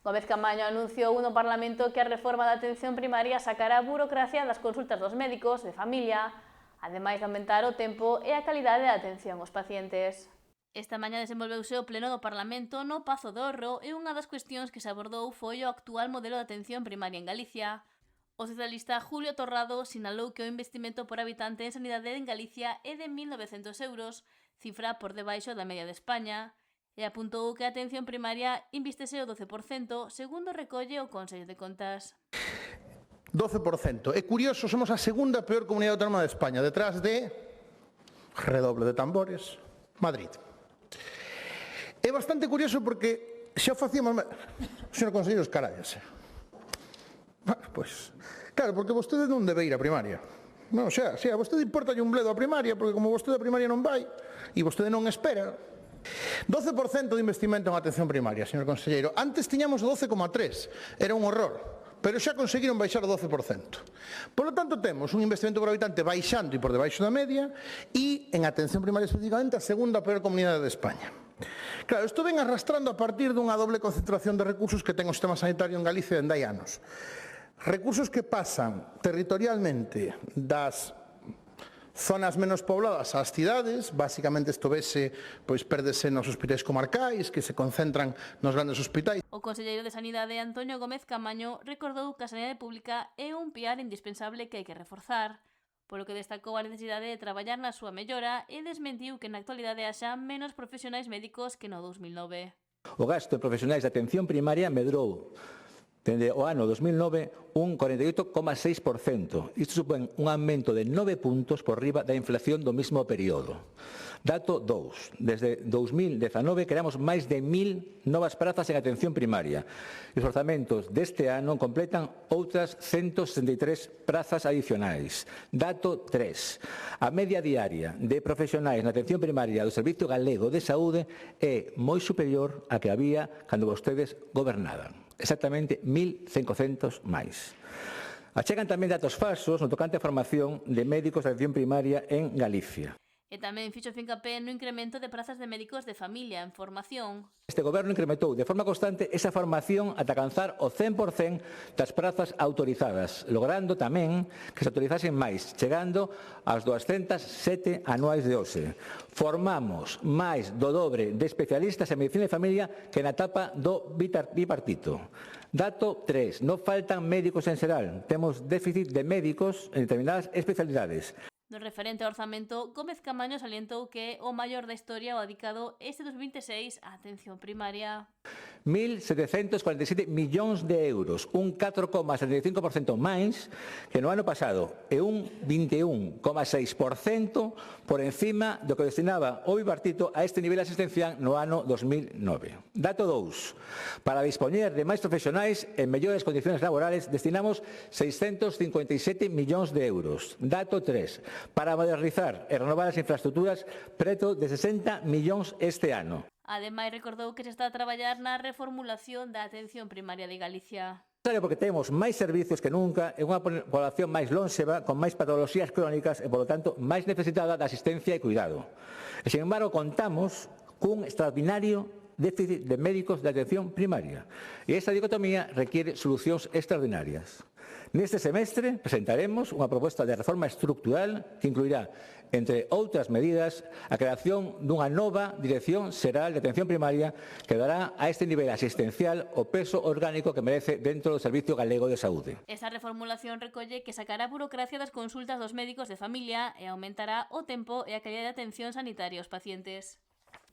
Gómez Camaño anunciou no Parlamento que a reforma da atención primaria sacará a burocracia das consultas dos médicos de familia, ademais de aumentar o tempo e a calidade da atención aos pacientes. Esta mañá desenvolveuse o pleno do Parlamento no Pazo de Horro e unha das cuestións que se abordou foi o actual modelo de atención primaria en Galicia. O socialista Julio Torrado sinalou que o investimento por habitante en sanidade en Galicia é de 1.900 euros, cifra por debaixo da media de España, e apuntou que a atención primaria invístese o 12%, segundo recolle o Consello de Contas. 12%. É curioso, somos a segunda peor comunidade autónoma de España, detrás de, redoble de tambores, Madrid. É bastante curioso porque xa facíamos... Señor conselleiro, escarállase. Pois, claro, porque vostede non debe ir á primaria. Non, xa, a vostede importa un bledo a primaria, porque como vostede a primaria non vai, e vostede non espera... 12% de investimento en atención primaria, señor conselleiro. Antes tiñamos 12,3, era un horror, pero xa conseguiron baixar o 12%. Por lo tanto, temos un investimento por habitante baixando e por debaixo da media e, en atención primaria especificamente, a segunda peor comunidade de España. Claro, isto ven arrastrando a partir dunha doble concentración de recursos que ten o sistema sanitario en Galicia dende hai anos. Recursos que pasan territorialmente das zonas menos pobladas ás cidades, basicamente isto vese, pois pérdese nos hospitais comarcais, que se concentran nos grandes hospitais. O conselleiro de Sanidade, Antonio Gómez Camaño, recordou que a sanidade pública é un piar indispensable que hai que reforzar, polo que destacou a necesidade de traballar na súa mellora e desmentiu que na actualidade haxa menos profesionais médicos que no 2009. O gasto de profesionais de atención primaria medrou dende o ano 2009 un 48,6%. Isto supón un aumento de 9 puntos por riba da inflación do mesmo período. Dato 2. Desde 2019 creamos máis de 1.000 novas prazas en atención primaria. E os orzamentos deste ano completan outras 163 prazas adicionais. Dato 3. A media diaria de profesionais na atención primaria do Servicio Galego de Saúde é moi superior á que había cando vostedes gobernaban. Exactamente 1.500 máis. Achegan tamén datos falsos no tocante a formación de médicos de atención primaria en Galicia. E tamén fixo fincapé no incremento de prazas de médicos de familia en formación. Este goberno incrementou de forma constante esa formación ata alcanzar o 100% das prazas autorizadas, logrando tamén que se autorizasen máis, chegando aos 207 anuais de hoxe. Formamos máis do dobre de especialistas en medicina de familia que na etapa do bipartito. Dato 3. Non faltan médicos en xeral. Temos déficit de médicos en determinadas especialidades. No referente ao orzamento, Gómez Camaño salientou que é o maior da historia o dedicado este 2026 á atención primaria. 1.747 millóns de euros, un 4,75% máis que no ano pasado e un 21,6% por encima do que destinaba o bipartito a este nivel asistencial no ano 2009. Dato 2. Para dispoñer de máis profesionais en mellores condicións laborales destinamos 657 millóns de euros. Dato 3. Para modernizar e renovar as infraestructuras, preto de 60 millóns este ano. Ademais, recordou que se está a traballar na reformulación da atención primaria de Galicia. Porque temos máis servicios que nunca e unha población máis lónseva, con máis patologías crónicas e, polo tanto, máis necesitada de asistencia e cuidado. E, sin embargo, contamos cun extraordinario déficit de médicos de atención primaria. E esta dicotomía requiere solucións extraordinarias. Neste semestre presentaremos unha proposta de reforma estructural que incluirá, entre outras medidas, a creación dunha nova Dirección Xeral de Atención Primaria que dará a este nivel asistencial o peso orgánico que merece dentro do Servicio Galego de Saúde. Esta reformulación recolle que sacará a burocracia das consultas dos médicos de familia e aumentará o tempo e a calidad de atención sanitaria aos pacientes.